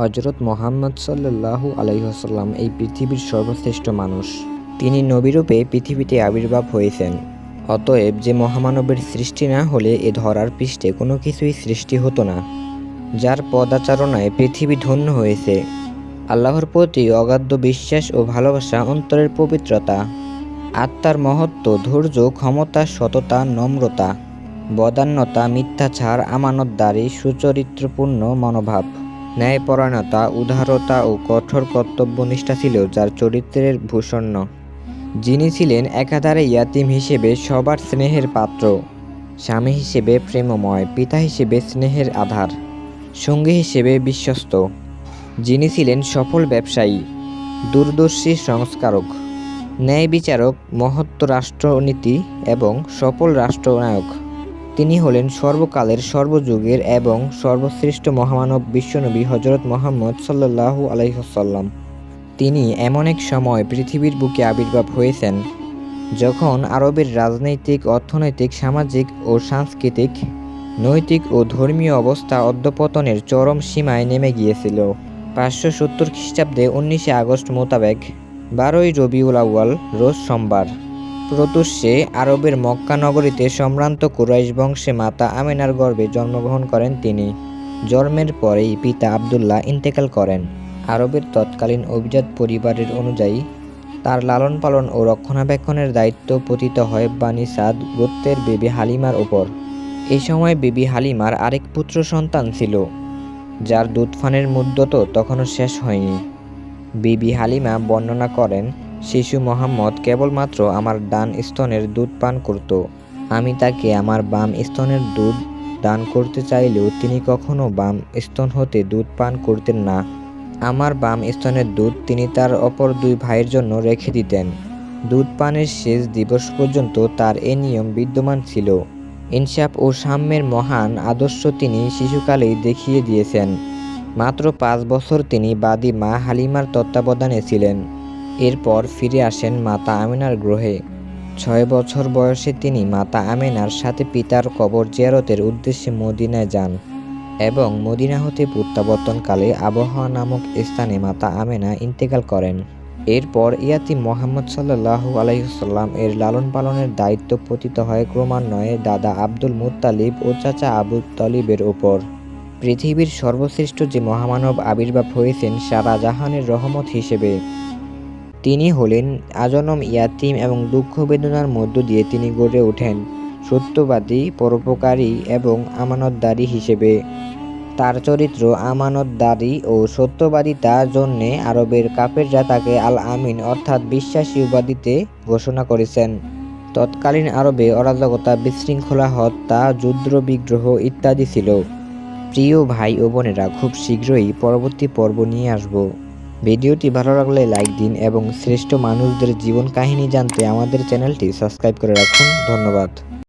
হযরত মুহাম্মদ সাল্লাল্লাহু আলাইহি ওয়াসাল্লাম এই পৃথিবীর সর্বশ্রেষ্ঠ মানুষ। তিনি নবীরূপে পৃথিবীতে আবির্ভাব হয়েছেন। অতএব যে মহামানবের সৃষ্টি না হলে এ ধরার পৃষ্ঠে কোনো কিছুই সৃষ্টি হতো না। যার পদাচারণায় পৃথিবী ধন্য হয়েছে। আল্লাহর প্রতি অগাধ্য বিশ্বাস ও ভালোবাসা, অন্তরের পবিত্রতা, আত্মার মহত্ব, ধৈর্য, ক্ষমতা, সততা, নম্রতা, বদান্যতা, মিথ্যাচার, আমানতদারি, সুচরিত্রপূর্ণ মনোভাব, ন্যায়পরায়ণতা, উদারতা ও কঠোর কর্তব্যনিষ্ঠা ছিল যার চরিত্রের ভূষণ্য। যিনি ছিলেন একাধারে ইয়াতীম হিসেবে সবার স্নেহের পাত্র, স্বামী হিসেবে প্রেমময়, পিতা হিসেবে স্নেহের আধার, সঙ্গী হিসেবে বিশ্বস্ত। যিনি ছিলেন সফল ব্যবসায়ী, দূরদর্শী সংস্কারক, ন্যায় বিচারক, মহৎ রাষ্ট্রনীতি এবং সফল রাষ্ট্রনায়ক। তিনি হলেন সর্বকালের, সর্বযুগের এবং সর্বশ্রেষ্ঠ মহামানব বিশ্বনবী হযরত মুহাম্মদ সাল্লাল্লাহু আলাইহি ওয়াসাল্লাম। তিনি এমন এক সময় পৃথিবীর বুকে আবির্ভাব হয়েছেন যখন আরবের রাজনৈতিক, অর্থনৈতিক, সামাজিক ও সাংস্কৃতিক, নৈতিক ও ধর্মীয় অবস্থা অধঃপতনের চরম সীমায় নেমে গিয়েছিল। 570 খ্রিস্টাব্দে 19 আগস্ট মোতাবেক 12ই রবিউল আউয়াল রোজ সোমবার প্রত্যুষে আরবের মক্কা নগরীতে সম্ভ্রান্ত কুরাইশ বংশে মাতা আমেনার গর্ভে জন্মগ্রহণ করেন তিনি। জন্মের পরেই পিতা আবদুল্লাহ ইন্তেকাল করেন। আরবের তৎকালীন অভিজাত পরিবারের অনুযায়ী তার লালন পালন ও রক্ষণাবেক্ষণের দায়িত্ব পতিত হয় বানি সাদ গোত্রের বিবি হালিমার ওপর। এই সময় বিবি হালিমার আরেক পুত্র সন্তান ছিল, যার দুধপানের মুদ্দত তখনও শেষ হয়নি। বিবি হালিমা বর্ণনা করেন, শিশু মোহাম্মদ কেবলমাত্র আমার ডান স্তনের দুধ পান করত। আমি তাকে আমার বাম স্তনের দুধ দান করতে চাইলেও তিনি কখনো বাম স্তন হতে দুধ পান করতেন না। আমার বাম স্তনের দুধ তিনি তার অপর দুই ভাইয়ের জন্য রেখে দিতেন। দুধ পানের শেষ দিবস পর্যন্ত তার এ নিয়ম বিদ্যমান ছিল। ইনসাফ ও সাম্যের মহান আদর্শ তিনি শিশুকালেই দেখিয়ে দিয়েছেন। মাত্র 5 বছর তিনি বাদী মা হালিমার তত্ত্বাবধানে ছিলেন। এরপর ফিরে আসেন মাতা আমেনার গৃহে। 6 বছর বয়সে তিনি মাতা আমেনার সাথে পিতার কবর জিয়ারতের উদ্দেশ্যে মদিনায় যান এবং মদিনা হতে প্রত্যাবর্তনকালে আবওয়াহ নামক স্থানে মাতা আমেনা ইন্তেকাল করেন। এরপর ইয়াতীম মুহাম্মদ সাল্লাল্লাহু আলাইহি ওয়াসাল্লাম এর লালন পালনের দায়িত্ব পতিত হয় ক্রমান্বয়ে দাদা আব্দুল মুত্তালিব ও চাচা আবু তালিবের ওপর। পৃথিবীর সর্বশ্রেষ্ঠ যে মহামানব আবির্ভাব হয়েছেন সারা জাহানের রহমত হিসেবে, তিনি হলেন আজনম ইয়াতীম এবং দুঃখ বেদনার মধ্য দিয়ে তিনি গড়ে ওঠেন সত্যবাদী, পরোপকারী এবং আমানতদারী হিসেবে। তার চরিত্র আমানতদারী ও সত্যবাদিতার জন্যে আরবের কাফেররা তাকে আল আমিন অর্থাৎ বিশ্বাসী উপাধিতে ঘোষণা করেছেন। তৎকালীন আরবে অরাজকতা, বিশৃঙ্খলা, হত্যা, যুদ্ধ বিগ্রহ ইত্যাদি ছিল। প্রিয় ভাই ও বোনেরা, খুব শীঘ্রই পরবর্তী পর্ব নিয়ে আসব। ভিডিওটি ভালো লাগলে লাইক দিন এবং শ্রেষ্ঠ মানুষদের জীবন কাহিনী জানতে আমাদের চ্যানেলটি সাবস্ক্রাইব করে রাখুন। ধন্যবাদ।